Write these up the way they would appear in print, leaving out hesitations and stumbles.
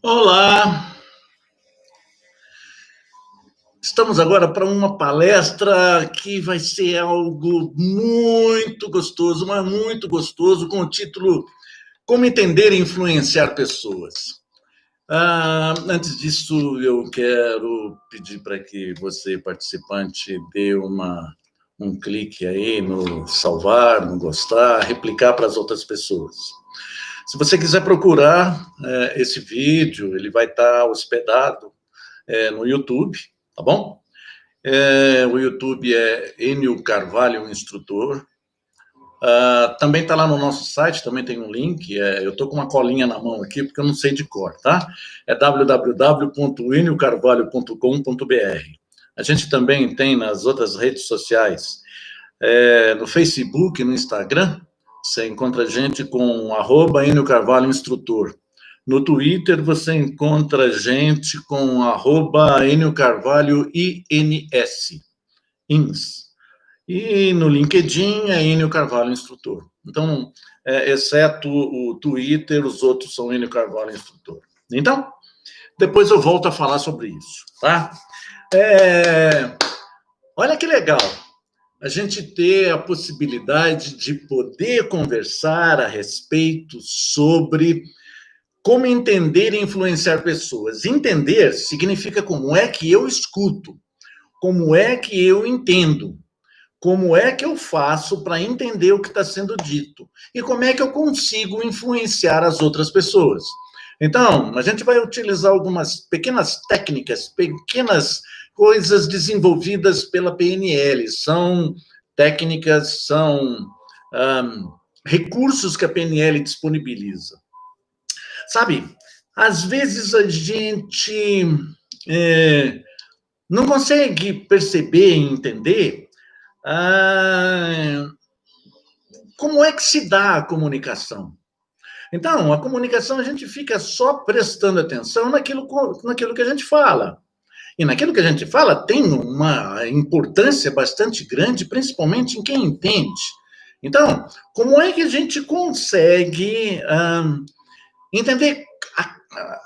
Olá, estamos agora para uma palestra que vai ser algo muito gostoso, mas muito gostoso, com o título Como Entender e Influenciar Pessoas. Antes disso, eu quero pedir para que você, participante, dê um clique aí no salvar, no gostar, replicar para as outras pessoas. Se você quiser procurar esse vídeo, ele vai estar hospedado no YouTube, tá bom? O YouTube é Enio Carvalho Instrutor. Também está lá no nosso site, também tem um link. Eu estou com uma colinha na mão aqui, porque eu não sei de cor, tá? É www.eniocarvalho.com.br. A gente também tem nas outras redes sociais, no Facebook, no Instagram, você encontra a gente com @Enio Carvalho Instrutor. No Twitter, você encontra a gente com @Enio Carvalho INS. E no LinkedIn é Enio Carvalho Instrutor. Então, exceto o Twitter, os outros são Enio Carvalho Instrutor. Então, depois eu volto a falar sobre isso, tá? Olha que legal a gente ter a possibilidade de poder conversar a respeito sobre como entender e influenciar pessoas. Entender significa como é que eu escuto, como é que eu entendo, como é que eu faço para entender o que está sendo dito e como é que eu consigo influenciar as outras pessoas. Então, a gente vai utilizar algumas pequenas técnicas, pequenas coisas desenvolvidas pela PNL. São técnicas, são recursos que a PNL disponibiliza. Sabe, às vezes a gente não consegue perceber e entender como é que se dá a comunicação. Então, a comunicação a gente fica só prestando atenção naquilo que a gente fala. E naquilo que a gente fala tem uma importância bastante grande, principalmente em quem entende. Então, como é que a gente consegue entender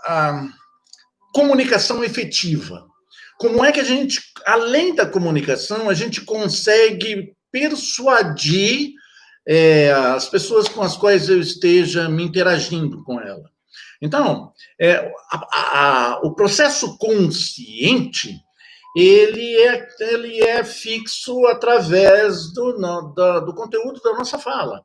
a comunicação efetiva? Como é que a gente, além da comunicação, a gente consegue persuadir as pessoas com as quais eu esteja me interagindo com ela? Então, o processo consciente, ele é fixo através do conteúdo da nossa fala.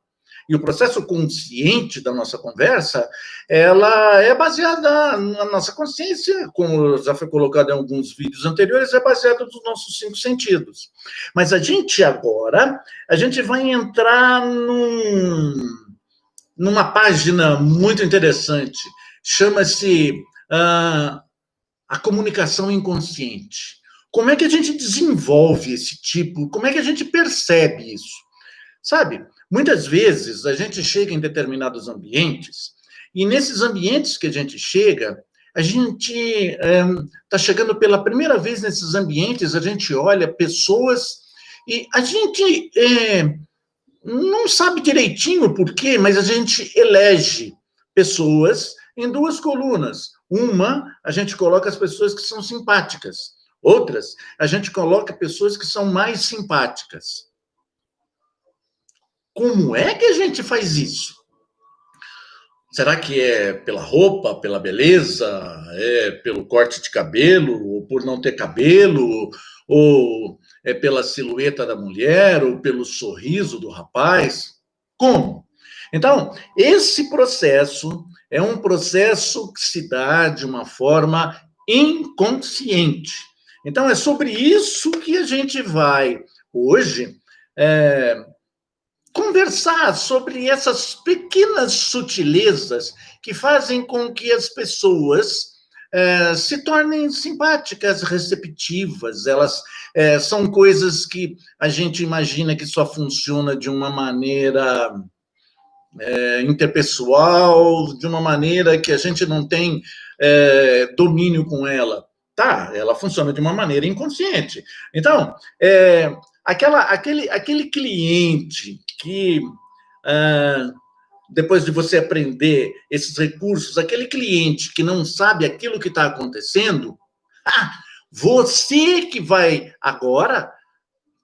E o processo consciente da nossa conversa, ela é baseada na nossa consciência, como já foi colocado em alguns vídeos anteriores, é baseada nos nossos 5 sentidos. Mas a gente vai entrar numa página muito interessante, chama-se a comunicação inconsciente. Como é que a gente desenvolve esse tipo, como é que a gente percebe isso? Sabe, muitas vezes a gente chega em determinados ambientes, e nesses ambientes que a gente chega, a gente está chegando pela primeira vez nesses ambientes, a gente olha pessoas e a gente não sabe direitinho o porquê, mas a gente elege pessoas em 2 colunas. Uma, a gente coloca as pessoas que são simpáticas. Outras, a gente coloca pessoas que são mais simpáticas. Como é que a gente faz isso? Será que é pela roupa, pela beleza, é pelo corte de cabelo, ou por não ter cabelo, ou é pela silhueta da mulher, ou pelo sorriso do rapaz? Como? Então, esse processo é um processo que se dá de uma forma inconsciente. Então, é sobre isso que a gente vai, hoje, conversar sobre essas pequenas sutilezas que fazem com que as pessoas se tornem simpáticas, receptivas. Elas são coisas que a gente imagina que só funciona de uma maneira interpessoal, de uma maneira que a gente não tem domínio com ela. Tá, ela funciona de uma maneira inconsciente. Então, aquele cliente que depois de você aprender esses recursos, aquele cliente que não sabe aquilo que está acontecendo, você que vai agora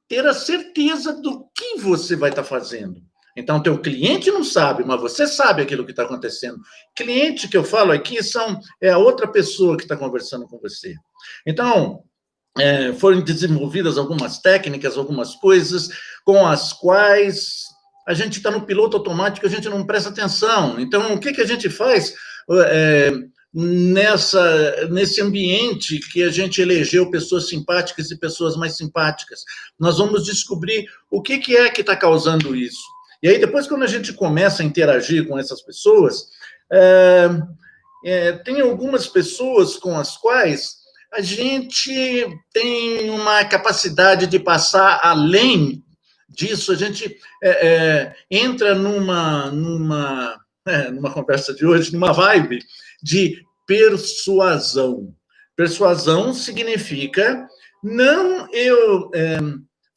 ter a certeza do que você vai estar fazendo. Então, teu cliente não sabe, mas você sabe aquilo que está acontecendo. Cliente que eu falo aqui é a outra pessoa que está conversando com você. Então, foram desenvolvidas algumas técnicas, algumas coisas com as quais a gente está no piloto automático, a gente não presta atenção. Então, o que a gente faz nesse ambiente que a gente elegeu pessoas simpáticas e pessoas mais simpáticas? Nós vamos descobrir o que é que está causando isso. E aí, depois, quando a gente começa a interagir com essas pessoas, tem algumas pessoas com as quais a gente tem uma capacidade de passar além disso. A gente entra numa conversa de hoje, numa vibe de persuasão. Persuasão significa não eu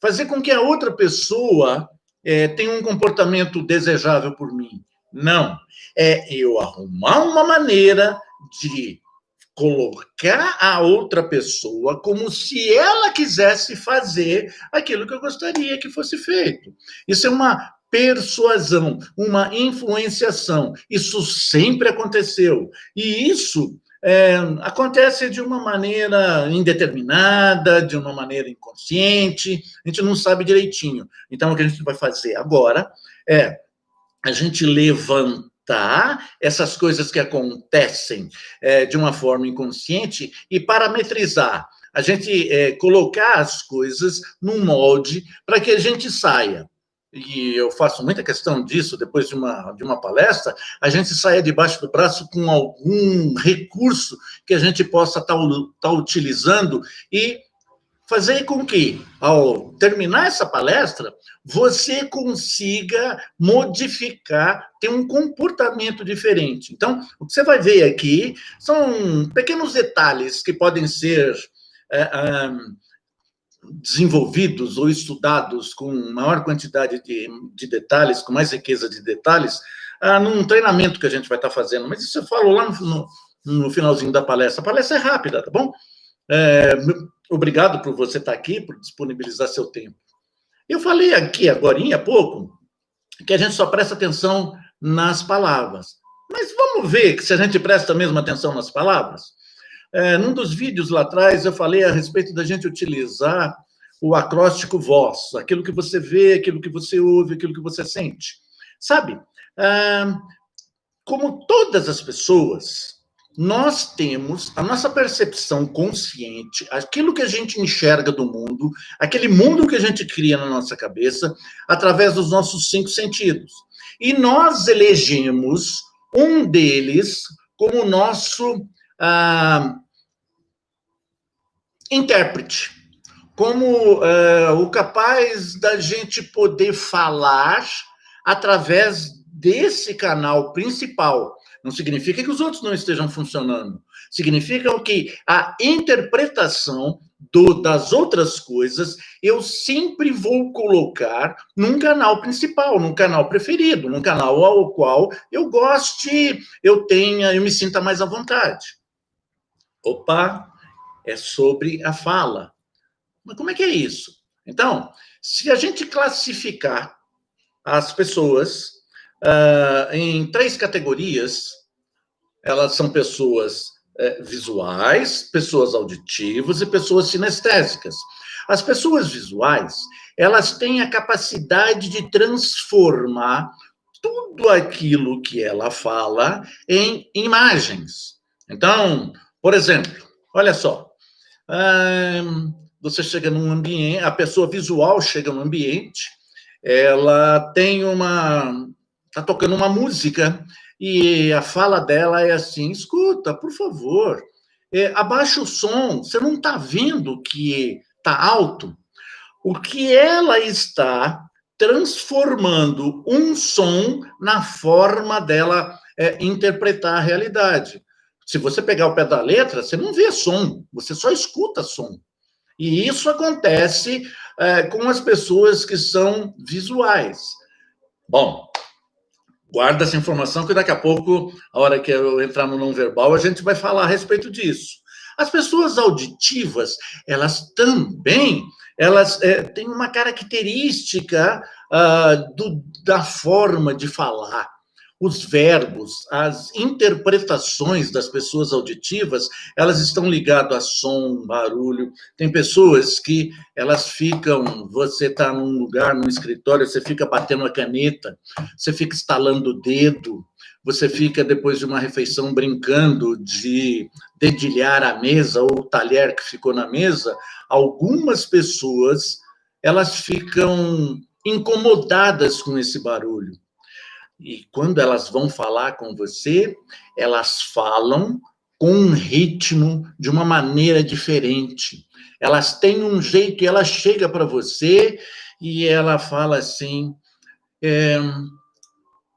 fazer com que a outra pessoa tenha um comportamento desejável por mim. Não. É eu arrumar uma maneira de colocar a outra pessoa como se ela quisesse fazer aquilo que eu gostaria que fosse feito. Isso é uma persuasão, uma influenciação. Isso sempre aconteceu. E isso acontece de uma maneira indeterminada, de uma maneira inconsciente, a gente não sabe direitinho. Então, o que a gente vai fazer agora é a gente levantar essas coisas que acontecem de uma forma inconsciente e parametrizar. A gente colocar as coisas num molde para que a gente saia. E eu faço muita questão disso, depois de uma palestra, a gente saia debaixo do braço com algum recurso que a gente possa estar utilizando e fazer com que, ao terminar essa palestra, você consiga modificar, ter um comportamento diferente. Então, o que você vai ver aqui são pequenos detalhes que podem ser desenvolvidos ou estudados com maior quantidade de detalhes, com mais riqueza de detalhes, num treinamento que a gente vai estar fazendo. Mas isso eu falo lá no finalzinho da palestra. A palestra é rápida, tá bom? Obrigado por você estar aqui, por disponibilizar seu tempo. Eu falei aqui, agorinha, há pouco, que a gente só presta atenção nas palavras. Mas vamos ver se a gente presta mesmo atenção nas palavras? Num dos vídeos lá atrás, eu falei a respeito da gente utilizar o acróstico voz, aquilo que você vê, aquilo que você ouve, aquilo que você sente. Sabe? Como todas as pessoas, nós temos a nossa percepção consciente, aquilo que a gente enxerga do mundo, aquele mundo que a gente cria na nossa cabeça, através dos nossos 5 sentidos. E nós elegemos um deles como nosso intérprete, como o capaz da gente poder falar através desse canal principal. Não significa que os outros não estejam funcionando. Significa que a interpretação das outras coisas eu sempre vou colocar num canal principal, num canal preferido, num canal ao qual eu goste, eu me sinta mais à vontade. Opa, é sobre a fala. Mas como é que é isso? Então, se a gente classificar as pessoas em 3 categorias, elas são pessoas visuais, pessoas auditivas e pessoas sinestésicas. As pessoas visuais, elas têm a capacidade de transformar tudo aquilo que ela fala em imagens. Então, por exemplo, olha só, você chega num ambiente, a pessoa visual chega num ambiente, ela está tocando uma música e a fala dela é assim: escuta, por favor, abaixa o som, você não está vendo que está alto? O que ela está transformando um som na forma dela interpretar a realidade. Se você pegar o pé da letra, você não vê som, você só escuta som. E isso acontece com as pessoas que são visuais. Bom, Guarda essa informação que daqui a pouco, a hora que eu entrar no não verbal, a gente vai falar a respeito disso. As pessoas auditivas, elas também, têm uma característica da forma de falar. Os verbos, as interpretações das pessoas auditivas, elas estão ligadas a som, barulho. Tem pessoas que elas ficam, você está num lugar, num escritório, você fica batendo a caneta, você fica estalando o dedo, você fica, depois de uma refeição, brincando de dedilhar a mesa ou o talher que ficou na mesa. Algumas pessoas, elas ficam incomodadas com esse barulho. E quando elas vão falar com você, elas falam com um ritmo de uma maneira diferente. Elas têm um jeito e ela chega para você e ela fala assim: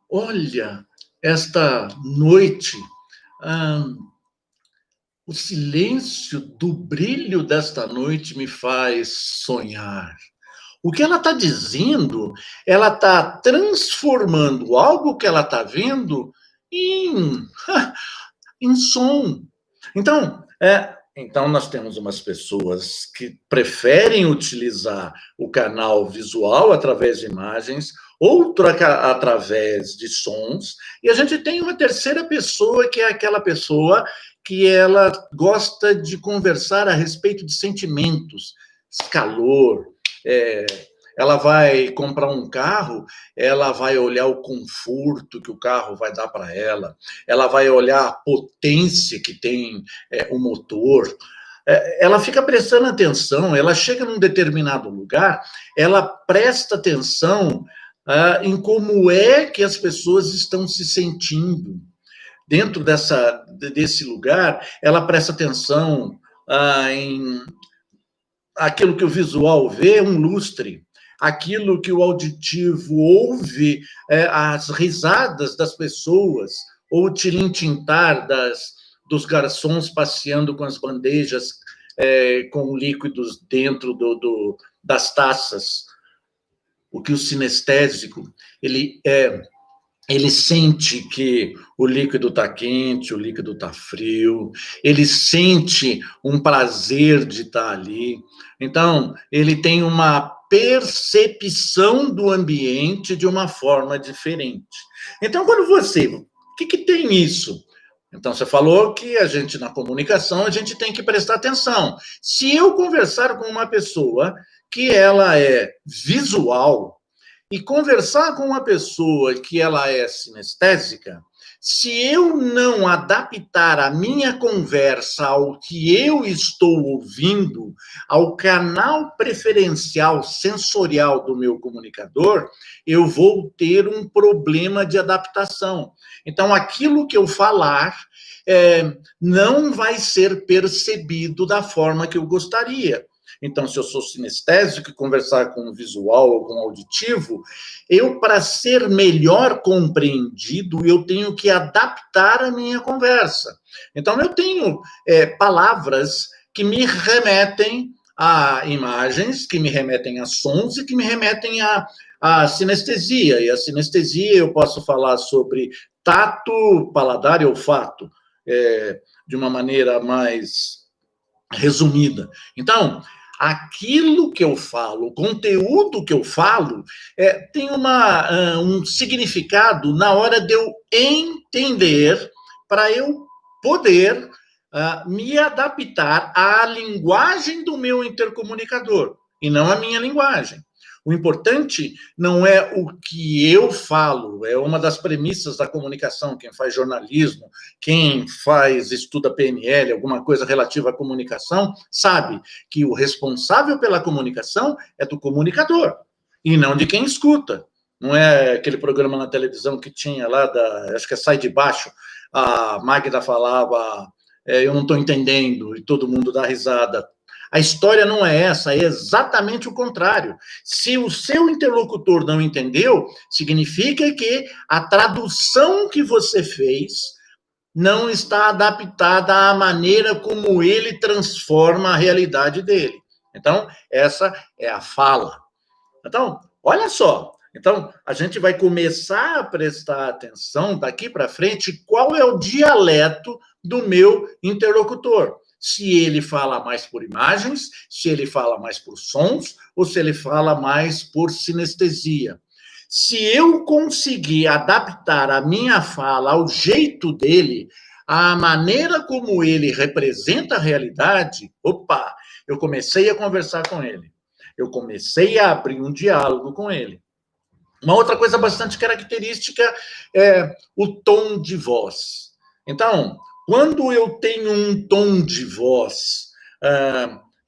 olha, esta noite, o silêncio do brilho desta noite me faz sonhar. O que ela está dizendo, ela está transformando algo que ela está vendo em, em som. Então, nós temos umas pessoas que preferem utilizar o canal visual através de imagens, outro através de sons, e a gente tem uma terceira pessoa, que é aquela pessoa que ela gosta de conversar a respeito de sentimentos, calor, ela vai comprar um carro, ela vai olhar o conforto que o carro vai dar para ela vai olhar a potência que tem o motor, ela fica prestando atenção, ela chega num determinado lugar, ela presta atenção em como é que as pessoas estão se sentindo. Dentro desse lugar, ela presta atenção em aquilo que o visual vê, um lustre. Aquilo que o auditivo ouve, as risadas das pessoas, ou o tilintintar dos garçons passeando com as bandejas com líquidos dentro das taças. O que o sinestésico, ele sente que o líquido está quente, o líquido está frio, ele sente um prazer de estar ali. Então, ele tem uma percepção do ambiente de uma forma diferente. Então, quando você... O que tem isso? Então, você falou que a gente, na comunicação, a gente tem que prestar atenção. Se eu conversar com uma pessoa que ela é visual, e conversar com uma pessoa que ela é sinestésica, se eu não adaptar a minha conversa ao que eu estou ouvindo, ao canal preferencial sensorial do meu comunicador, eu vou ter um problema de adaptação. Então, aquilo que eu falar não vai ser percebido da forma que eu gostaria. Então, se eu sou sinestésico e conversar com o visual ou com o auditivo, para ser melhor compreendido, eu tenho que adaptar a minha conversa. Então, eu tenho palavras que me remetem a imagens, que me remetem a sons e que me remetem a sinestesia. E a sinestesia eu posso falar sobre tato, paladar e olfato, de uma maneira mais resumida. Então, aquilo que eu falo, o conteúdo que eu falo, tem um significado na hora de eu entender, para eu poder me adaptar à linguagem do meu intercomunicador, e não à minha linguagem. O importante não é o que eu falo, é uma das premissas da comunicação. Quem faz jornalismo, quem estuda PNL, alguma coisa relativa à comunicação, sabe que o responsável pela comunicação é do comunicador, e não de quem escuta. Não é aquele programa na televisão que tinha lá, acho que é Sai de Baixo, a Magda falava, eu não estou entendendo, e todo mundo dá risada. A história não é essa, é exatamente o contrário. Se o seu interlocutor não entendeu, significa que a tradução que você fez não está adaptada à maneira como ele transforma a realidade dele. Então, essa é a fala. Então, olha só, Então, a gente vai começar a prestar atenção daqui para frente qual é o dialeto do meu interlocutor. Se ele fala mais por imagens, se ele fala mais por sons, ou se ele fala mais por sinestesia. Se eu conseguir adaptar a minha fala ao jeito dele, à maneira como ele representa a realidade, opa, eu comecei a conversar com ele. Eu comecei a abrir um diálogo com ele. Uma outra coisa bastante característica é o tom de voz. Então, quando eu tenho um tom de voz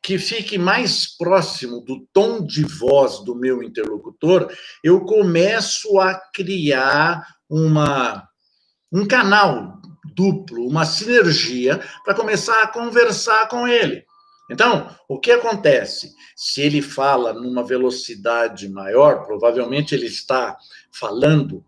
que fique mais próximo do tom de voz do meu interlocutor, eu começo a criar um canal duplo, uma sinergia para começar a conversar com ele. Então, o que acontece? Se ele fala numa velocidade maior, provavelmente ele está falando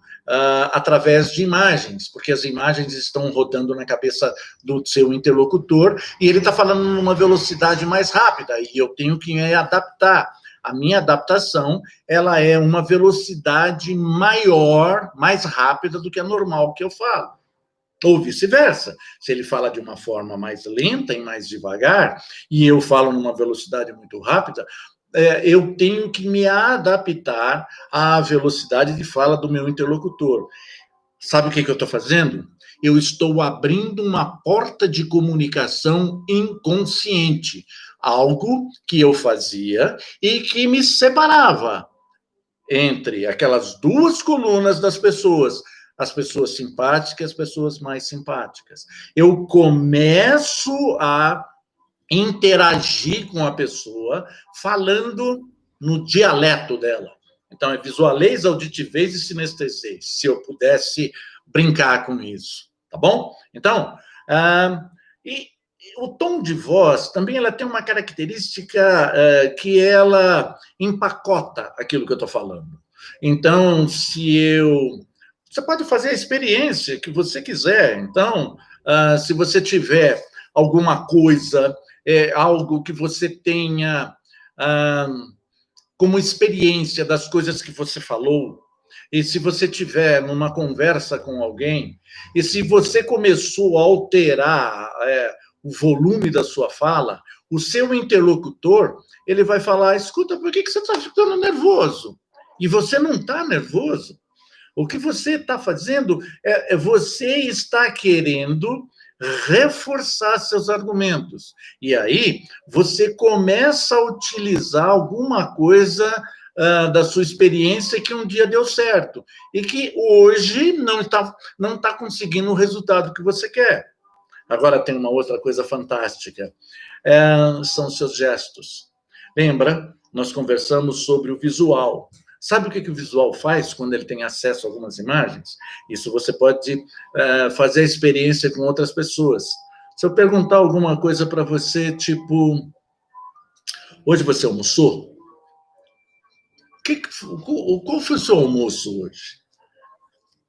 através de imagens, porque as imagens estão rodando na cabeça do seu interlocutor e ele está falando numa velocidade mais rápida e eu tenho que me adaptar. A minha adaptação, ela é uma velocidade maior, mais rápida do que a normal que eu falo. Ou vice-versa. Se ele fala de uma forma mais lenta e mais devagar, e eu falo numa velocidade muito rápida, eu tenho que me adaptar à velocidade de fala do meu interlocutor. Sabe o que eu estou fazendo? Eu estou abrindo uma porta de comunicação inconsciente, algo que eu fazia e que me separava entre aquelas duas colunas das pessoas, as pessoas simpáticas e as pessoas mais simpáticas. Eu começo a interagir com a pessoa falando no dialeto dela. Então, é visualês, auditivez e sinestesês, se eu pudesse brincar com isso, tá bom? Então, e o tom de voz também ela tem uma característica que ela empacota aquilo que eu estou falando. Então, você pode fazer a experiência que você quiser. Então, se você tiver alguma coisa, algo que você tenha como experiência das coisas que você falou, e se você tiver numa conversa com alguém, e se você começou a alterar o volume da sua fala, o seu interlocutor, ele vai falar, escuta, por que você está ficando nervoso? E você não está nervoso. O que você está fazendo você está querendo reforçar seus argumentos. E aí, você começa a utilizar alguma coisa da sua experiência que um dia deu certo e que hoje não está conseguindo o resultado que você quer. Agora, tem uma outra coisa fantástica, são seus gestos. Lembra? Nós conversamos sobre o visual. Sabe o que o visual faz quando ele tem acesso a algumas imagens? Isso você pode fazer a experiência com outras pessoas. Se eu perguntar alguma coisa para você, tipo, hoje você almoçou? Qual foi o seu almoço hoje?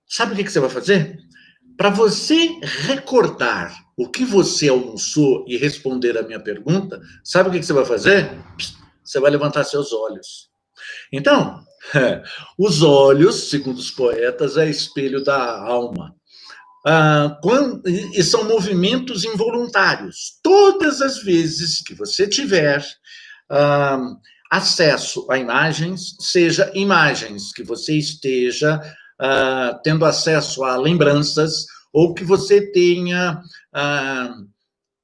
Sabe o que você vai fazer? Para você recordar o que você almoçou e responder a minha pergunta, sabe o que você vai fazer? Você vai levantar seus olhos. Então, os olhos, segundo os poetas, é espelho da alma. E são movimentos involuntários. Todas as vezes que você tiver acesso a imagens, seja imagens que você esteja tendo acesso a lembranças, ou que você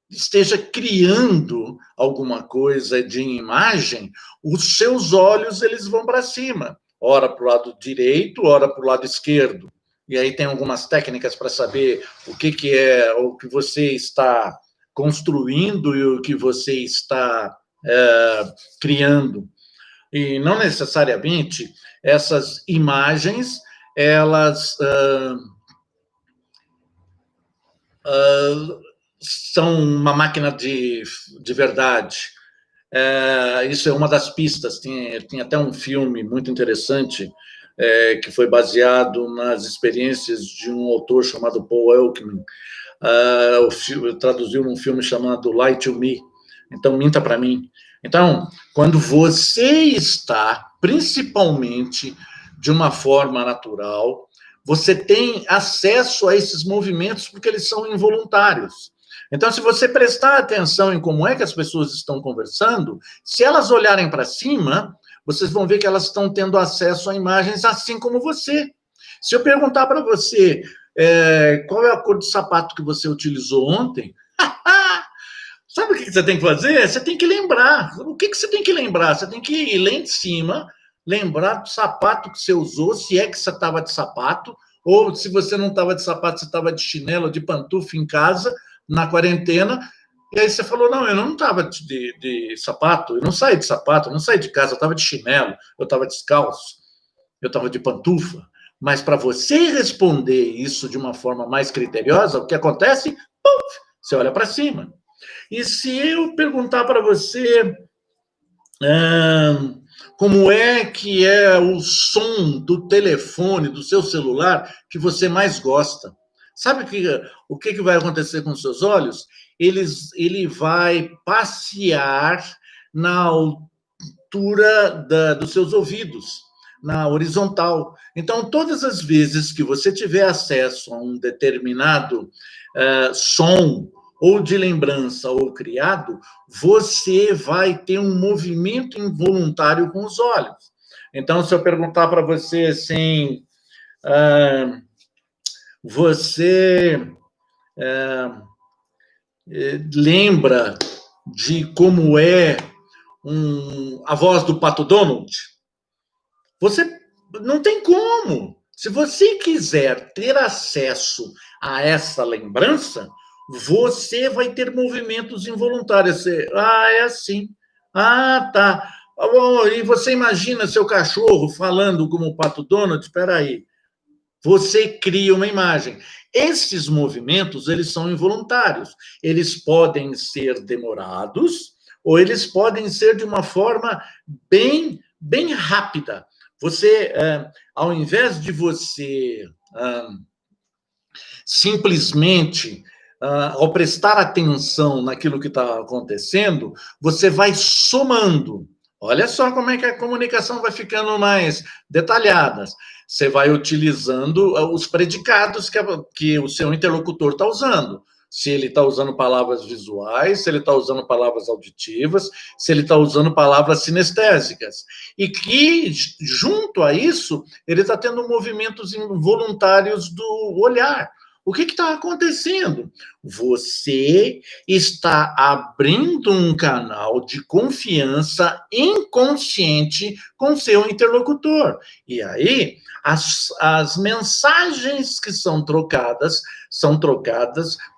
esteja criando alguma coisa de imagem, os seus olhos eles vão para cima, ora para o lado direito, ora para o lado esquerdo. E aí tem algumas técnicas para saber o que é o que você está construindo e o que você está criando. E não necessariamente essas imagens, elas são uma máquina de verdade. Isso é uma das pistas. Tem até um filme muito interessante que foi baseado nas experiências de um autor chamado Paul Elkman. Traduziu num filme chamado Lie to Me. Então, minta para mim. Então, quando você está, principalmente, de uma forma natural, você tem acesso a esses movimentos porque eles são involuntários. Então, se você prestar atenção em como é que as pessoas estão conversando, se elas olharem para cima, vocês vão ver que elas estão tendo acesso a imagens assim como você. Se eu perguntar para você qual é a cor do sapato que você utilizou ontem, sabe o que você tem que fazer? Você tem que lembrar. O que você tem que lembrar? Você tem que ir lá em cima, lembrar do sapato que você usou, se é que você estava de sapato, ou se você não estava de sapato, você estava de chinelo, de pantufa em casa, na quarentena, e aí você falou, não, eu não estava de sapato, eu não saí de sapato, eu não saí de casa, eu estava de chinelo, eu estava descalço, eu estava de pantufa. Mas para você responder isso de uma forma mais criteriosa, o que acontece? Puf, você olha para cima. E se eu perguntar para você como é que é o som do telefone, do seu celular, que você mais gosta? Sabe o que vai acontecer com os seus olhos? Ele vai passear na altura dos seus ouvidos, na horizontal. Então, todas as vezes que você tiver acesso a um determinado som, ou de lembrança ou criado, você vai ter um movimento involuntário com os olhos. Então, se eu perguntar para você assim, você lembra de como é a voz do Pato Donald? Você não tem como. Se você quiser ter acesso a essa lembrança, você vai ter movimentos involuntários. Você, é assim. Tá. E você imagina seu cachorro falando como o Pato Donald? Espera aí. Você cria uma imagem. Esses movimentos, eles são involuntários. Eles podem ser demorados ou eles podem ser de uma forma bem, bem rápida. Você, ao invés de você simplesmente, ao prestar atenção naquilo que está acontecendo, você vai somando. Olha só como é que a comunicação vai ficando mais detalhada. Você vai utilizando os predicados que o seu interlocutor está usando. Se ele está usando palavras visuais, se ele está usando palavras auditivas, se ele está usando palavras sinestésicas. E que, junto a isso, ele está tendo movimentos involuntários do olhar. O que está acontecendo? Você está abrindo um canal de confiança inconsciente com seu interlocutor. E aí, as mensagens que são trocadas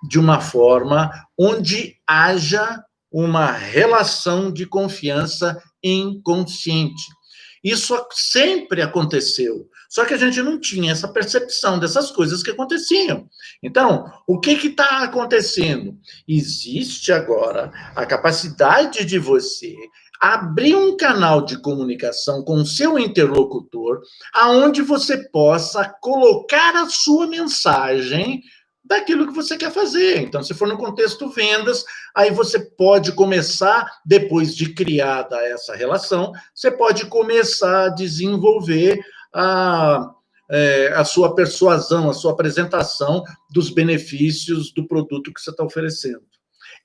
de uma forma onde haja uma relação de confiança inconsciente. Isso sempre aconteceu, só que a gente não tinha essa percepção dessas coisas que aconteciam. Então, o que está acontecendo? Existe agora a capacidade de você abrir um canal de comunicação com o seu interlocutor, aonde você possa colocar a sua mensagem daquilo que você quer fazer. Então, se for no contexto vendas, aí você pode começar, depois de criada essa relação, você pode começar a desenvolver a sua persuasão, a sua apresentação dos benefícios do produto que você está oferecendo.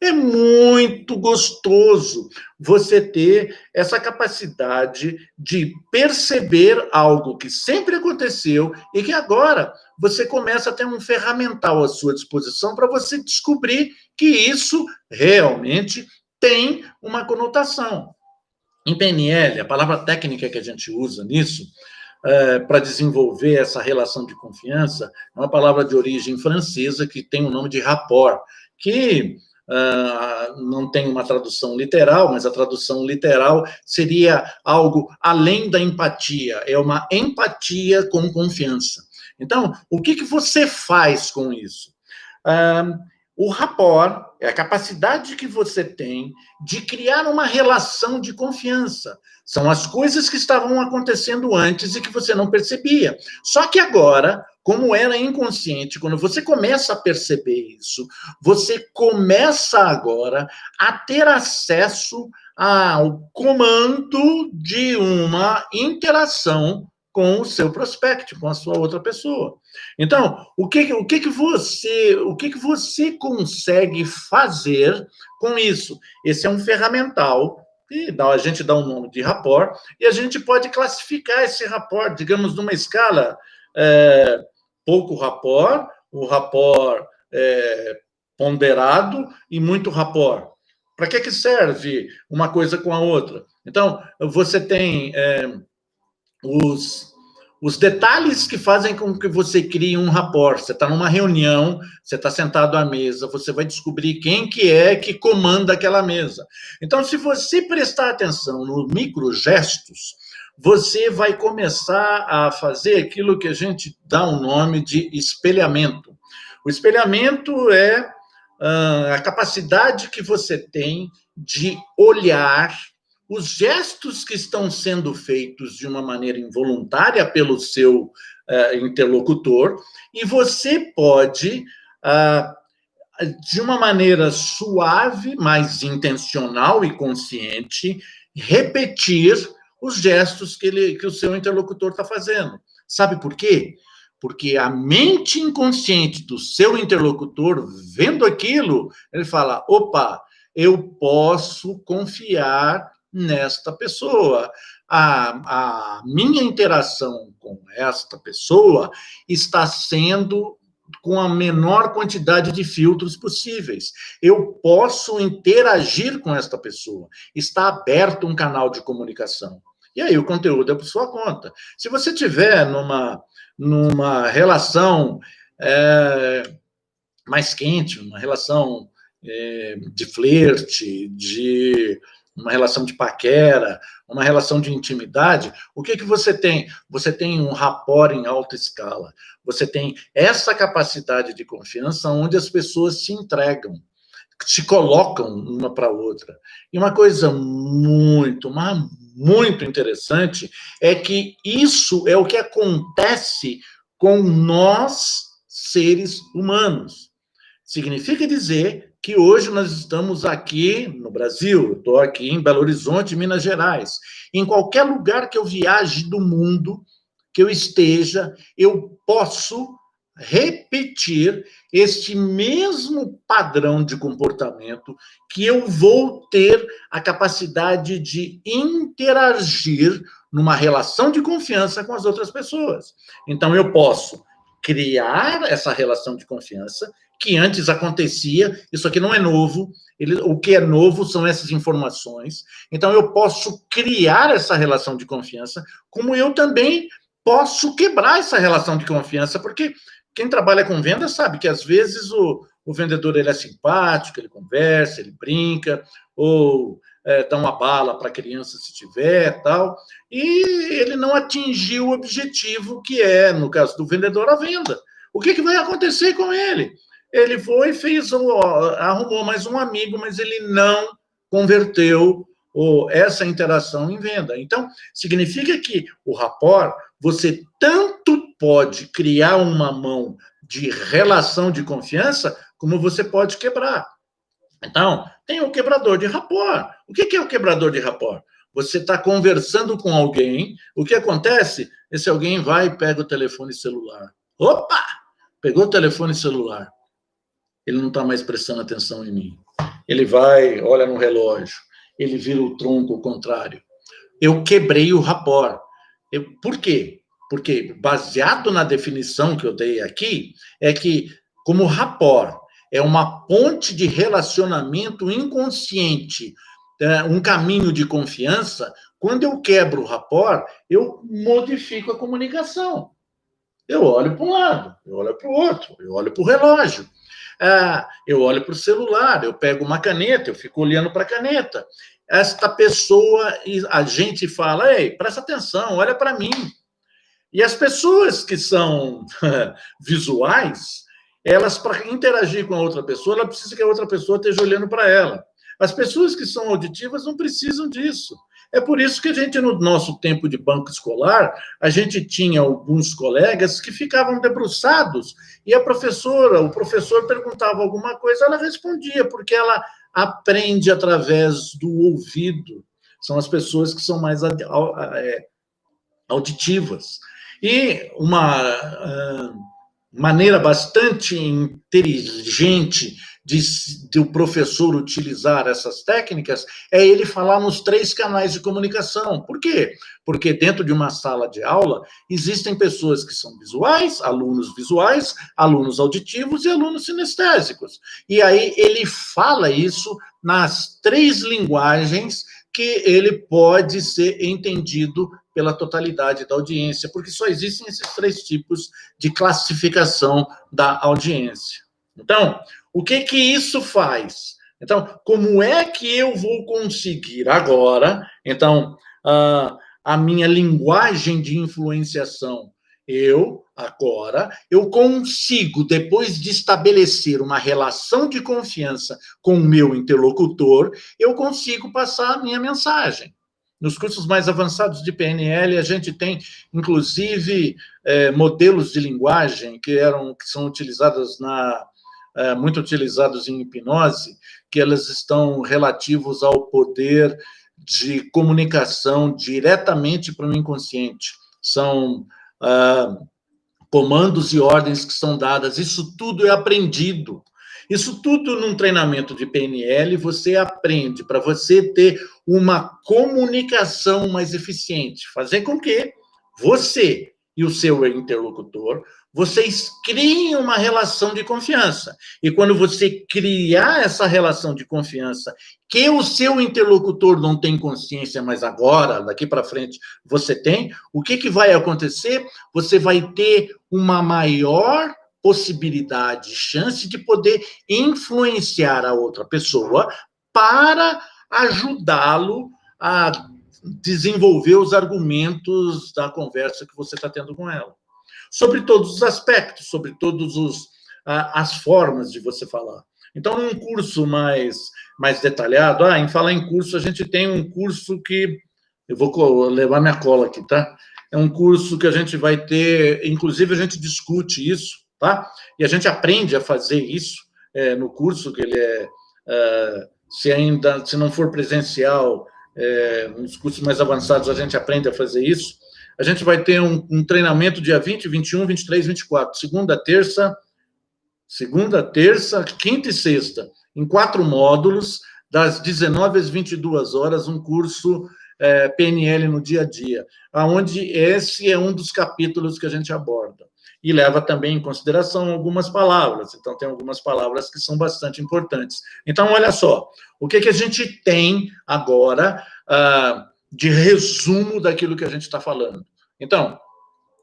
É muito gostoso você ter essa capacidade de perceber algo que sempre aconteceu e que agora você começa a ter um ferramental à sua disposição para você descobrir que isso realmente tem uma conotação. Em PNL, a palavra técnica que a gente usa nisso, para desenvolver essa relação de confiança, é uma palavra de origem francesa que tem o nome de rapport, que não tem uma tradução literal, mas a tradução literal seria algo além da empatia, é uma empatia com confiança. Então, o que você faz com isso? O rapport é a capacidade que você tem de criar uma relação de confiança. São as coisas que estavam acontecendo antes e que você não percebia. Só que agora, como era inconsciente, quando você começa a perceber isso, você começa agora a ter acesso ao comando de uma interação com o seu prospect, com a sua outra pessoa. Então, o que você consegue fazer com isso? Esse é um ferramental, e a gente dá um nome de rapport, e a gente pode classificar esse rapport, digamos, numa escala pouco rapport, o rapport ponderado e muito rapport. Para que serve uma coisa com a outra? Então, você tem os detalhes que fazem com que você crie um rapport. Você está numa reunião, você está sentado à mesa, você vai descobrir quem que é que comanda aquela mesa. Então, se você prestar atenção nos microgestos, você vai começar a fazer aquilo que a gente dá um nome de espelhamento. O espelhamento é a capacidade que você tem de olhar os gestos que estão sendo feitos de uma maneira involuntária pelo seu interlocutor, e você pode, de uma maneira suave, mas intencional e consciente, repetir os gestos que o seu interlocutor está fazendo. Sabe por quê? Porque a mente inconsciente do seu interlocutor, vendo aquilo, ele fala, opa, eu posso confiar nesta pessoa. A minha interação com esta pessoa está sendo com a menor quantidade de filtros possíveis. Eu posso interagir com esta pessoa. Está aberto um canal de comunicação. E aí o conteúdo é por sua conta. Se você tiver numa relação mais quente, uma relação de flerte, de uma relação de paquera, uma relação de intimidade, o que você tem? Você tem um rapport em alta escala. Você tem essa capacidade de confiança onde as pessoas se entregam, se colocam uma para a outra. E uma coisa muito interessante é que isso é o que acontece com nós, seres humanos. Significa dizer que hoje nós estamos aqui no Brasil, eu estou aqui em Belo Horizonte, Minas Gerais. Em qualquer lugar que eu viaje do mundo, que eu esteja, eu posso repetir este mesmo padrão de comportamento que eu vou ter a capacidade de interagir numa relação de confiança com as outras pessoas. Então, eu posso criar essa relação de confiança que antes acontecia, isso aqui não é novo, o que é novo são essas informações. Então, eu posso criar essa relação de confiança, como eu também posso quebrar essa relação de confiança, porque quem trabalha com venda sabe que, às vezes, o vendedor ele é simpático, ele conversa, ele brinca, ou dá uma bala para a criança se tiver, tal, e ele não atingiu o objetivo que é, no caso do vendedor, a venda. O que vai acontecer com ele? Ele foi e arrumou mais um amigo, mas ele não converteu essa interação em venda. Então, significa que o rapport, você tanto pode criar uma mão de relação de confiança, como você pode quebrar. Então, tem o quebrador de rapport. O que é o quebrador de rapport? Você está conversando com alguém, o que acontece? Esse alguém vai e pega o telefone celular. Opa! Pegou o telefone celular. Ele não está mais prestando atenção em mim. Ele vai, olha no relógio, ele vira o tronco ao contrário. Eu quebrei o rapport. Por quê? Porque, baseado na definição que eu dei aqui, é que, como rapport é uma ponte de relacionamento inconsciente, um caminho de confiança, quando eu quebro o rapport, eu modifico a comunicação. Eu olho para um lado, eu olho para o outro, eu olho para o relógio. Eu olho para o celular, eu pego uma caneta, eu fico olhando para a caneta. Esta pessoa, a gente fala, ei, presta atenção, olha para mim. E as pessoas que são visuais, elas, para interagir com a outra pessoa, ela precisa que a outra pessoa esteja olhando para ela. As pessoas que são auditivas não precisam disso. É por isso que a gente, no nosso tempo de banco escolar, a gente tinha alguns colegas que ficavam debruçados e o professor perguntava alguma coisa, ela respondia, porque ela aprende através do ouvido. São as pessoas que são mais auditivas. E uma maneira bastante inteligente de o professor utilizar essas técnicas é ele falar nos 3 canais de comunicação. Por quê? Porque dentro de uma sala de aula existem pessoas que são visuais, alunos auditivos e alunos sinestésicos. E aí ele fala isso nas 3 linguagens que ele pode ser entendido pela totalidade da audiência, porque só existem esses 3 tipos de classificação da audiência. Então, o que que isso faz? Então, como é que eu vou conseguir agora, então, a minha linguagem de influenciação? Eu consigo, depois de estabelecer uma relação de confiança com o meu interlocutor, eu consigo passar a minha mensagem. Nos cursos mais avançados de PNL, a gente tem, inclusive, modelos de linguagem que são utilizados muito utilizados em hipnose, que elas estão relativos ao poder de comunicação diretamente para o inconsciente. São comandos e ordens que são dadas. Isso tudo é aprendido. Isso tudo num treinamento de PNL você aprende para você ter uma comunicação mais eficiente, fazer com que você e o seu interlocutor, vocês criem uma relação de confiança. E quando você criar essa relação de confiança, que o seu interlocutor não tem consciência, mas agora, daqui para frente, você tem, o que vai acontecer? Você vai ter uma maior possibilidade, chance de poder influenciar a outra pessoa para ajudá-lo a desenvolver os argumentos da conversa que você está tendo com ela. Sobre todos os aspectos, sobre todas as formas de você falar. Então, num curso mais detalhado, em falar em curso, a gente tem um curso que... Eu vou levar minha cola aqui, tá? É um curso que a gente vai ter... Inclusive, a gente discute isso, tá? E a gente aprende a fazer isso no curso, que ele se não for presencial, nos cursos mais avançados, a gente aprende a fazer isso. A gente vai ter um treinamento dia 20, 21, 23, 24, segunda, terça, quinta e sexta, em 4 módulos, das 19 às 22 horas, um curso PNL no dia a dia, onde esse é um dos capítulos que a gente aborda. E leva também em consideração algumas palavras. Então, tem algumas palavras que são bastante importantes. Então, olha só, o que a gente tem agora de resumo daquilo que a gente está falando. Então,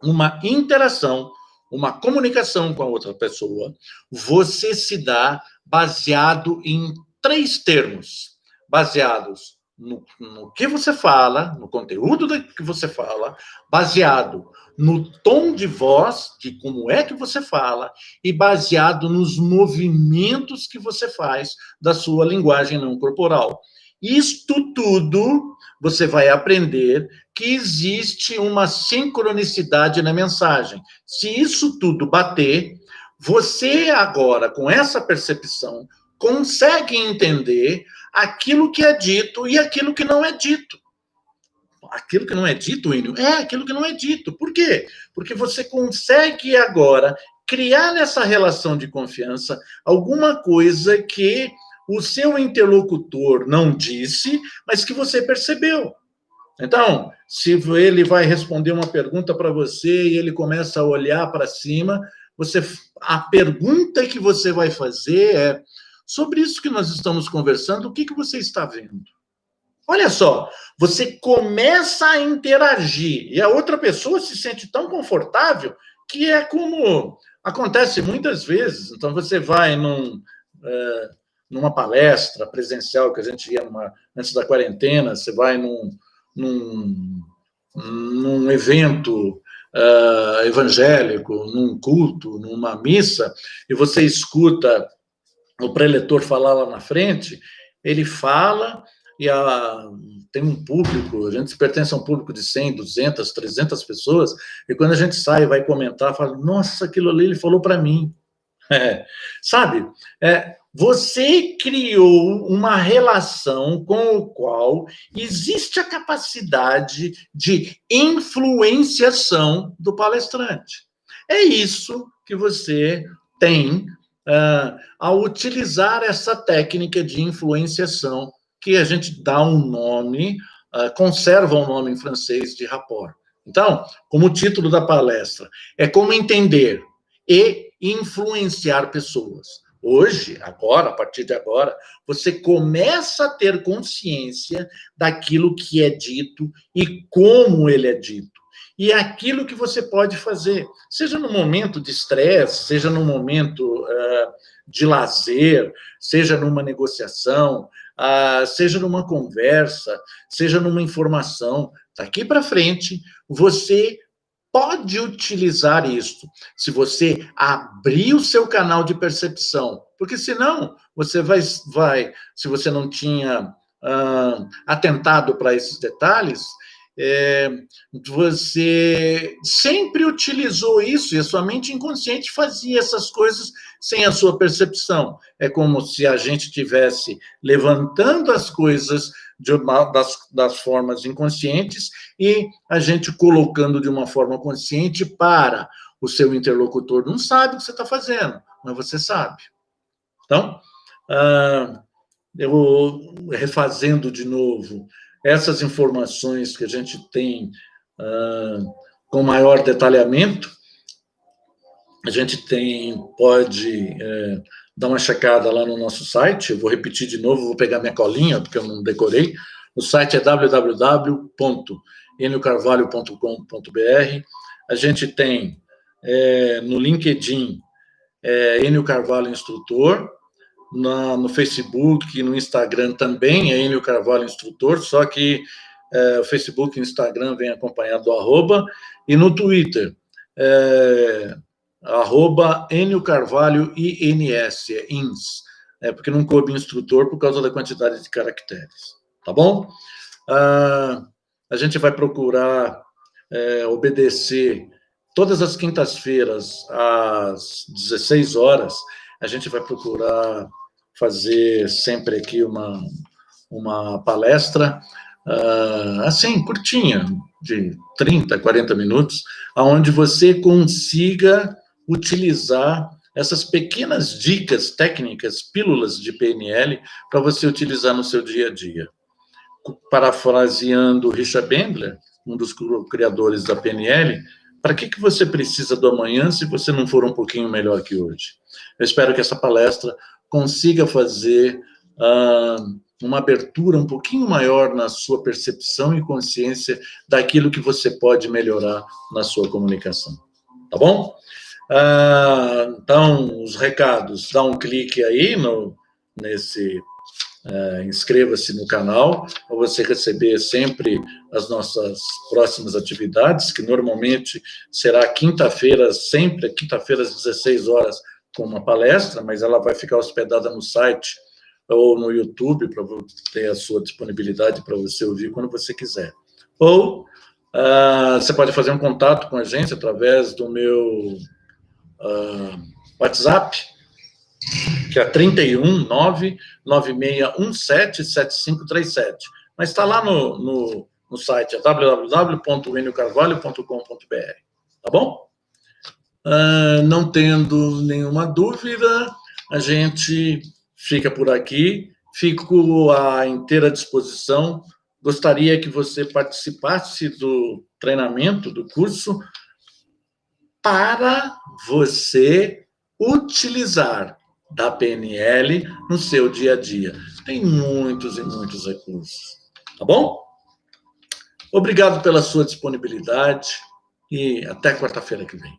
uma interação, uma comunicação com a outra pessoa, você se dá baseado em 3 termos, baseados no que você fala, no conteúdo do que você fala, baseado no tom de voz, de como é que você fala, e baseado nos movimentos que você faz da sua linguagem não corporal. Isto tudo você vai aprender que existe uma sincronicidade na mensagem. Se isso tudo bater, você agora, com essa percepção, consegue entender aquilo que é dito e aquilo que não é dito. Aquilo que não é dito, Enio, é aquilo que não é dito. Por quê? Porque você consegue agora criar nessa relação de confiança alguma coisa que o seu interlocutor não disse, mas que você percebeu. Então, se ele vai responder uma pergunta para você e ele começa a olhar para cima, a pergunta que você vai fazer é: sobre isso que nós estamos conversando, o que você está vendo? Olha só, você começa a interagir e a outra pessoa se sente tão confortável que é como acontece muitas vezes. Então, você vai numa palestra presencial que a gente ia antes da quarentena, você vai num evento evangélico, num culto, numa missa, e você escuta o preletor falar lá na frente, ele fala e tem um público, a gente pertence a um público de 100, 200, 300 pessoas, e quando a gente sai e vai comentar, fala: nossa, aquilo ali ele falou para mim. Sabe? você criou uma relação com o qual existe a capacidade de influenciação do palestrante. É isso que você tem ao utilizar essa técnica de influenciação, que a gente dá um nome, conserva um nome em francês de rapport. Então, como o título da palestra, é como entender e influenciar pessoas. Hoje, agora, a partir de agora, você começa a ter consciência daquilo que é dito e como ele é dito. E aquilo que você pode fazer, seja no momento de estresse, seja no momento de lazer, seja numa negociação, seja numa conversa, seja numa informação. Daqui para frente, você pode utilizar isso, se você abrir o seu canal de percepção, porque senão você vai se você não tinha atentado para esses detalhes, você sempre utilizou isso, e a sua mente inconsciente fazia essas coisas sem a sua percepção. É como se a gente estivesse levantando as coisas das formas inconscientes e a gente colocando de uma forma consciente para o seu interlocutor. Não sabe o que você está fazendo, mas você sabe. Então, eu refazendo de novo, essas informações que a gente tem com maior detalhamento, a gente pode dar uma checada lá no nosso site. Eu vou repetir de novo, vou pegar minha colinha, porque eu não decorei. O site é www.eniocarvalho.com.br. A gente tem no LinkedIn Enio Carvalho Instrutor, no Facebook e no Instagram também é Enio Carvalho Instrutor, só que o Facebook e o Instagram vem acompanhado do @ e no Twitter @Enio Carvalho INS, INS, porque não coube instrutor por causa da quantidade de caracteres, tá bom? A gente vai procurar obedecer todas as quintas-feiras às 16 horas, a gente vai procurar fazer sempre aqui uma palestra assim, curtinha, de 30, 40 minutos, onde você consiga utilizar essas pequenas dicas técnicas, pílulas de PNL, para você utilizar no seu dia a dia. Parafraseando Richard Bandler, um dos criadores da PNL, para que você precisa do amanhã se você não for um pouquinho melhor que hoje? Eu espero que essa palestra consiga fazer uma abertura um pouquinho maior na sua percepção e consciência daquilo que você pode melhorar na sua comunicação. Tá bom? Então, os recados, dá um clique aí nesse inscreva-se no canal, para você receber sempre as nossas próximas atividades, que normalmente será quinta-feira, sempre quinta-feira às 16 horas, com uma palestra, mas ela vai ficar hospedada no site ou no YouTube, para ter a sua disponibilidade para você ouvir quando você quiser. Ou você pode fazer um contato com a gente através do meu WhatsApp, que é 31996177537. Mas está lá no site, é www.eniocarvalho.com.br. Tá bom? Não tendo nenhuma dúvida, a gente fica por aqui. Fico à inteira disposição. Gostaria que você participasse do treinamento, do curso, para você utilizar da PNL no seu dia a dia. Tem muitos e muitos recursos, tá bom? Obrigado pela sua disponibilidade e até quarta-feira que vem.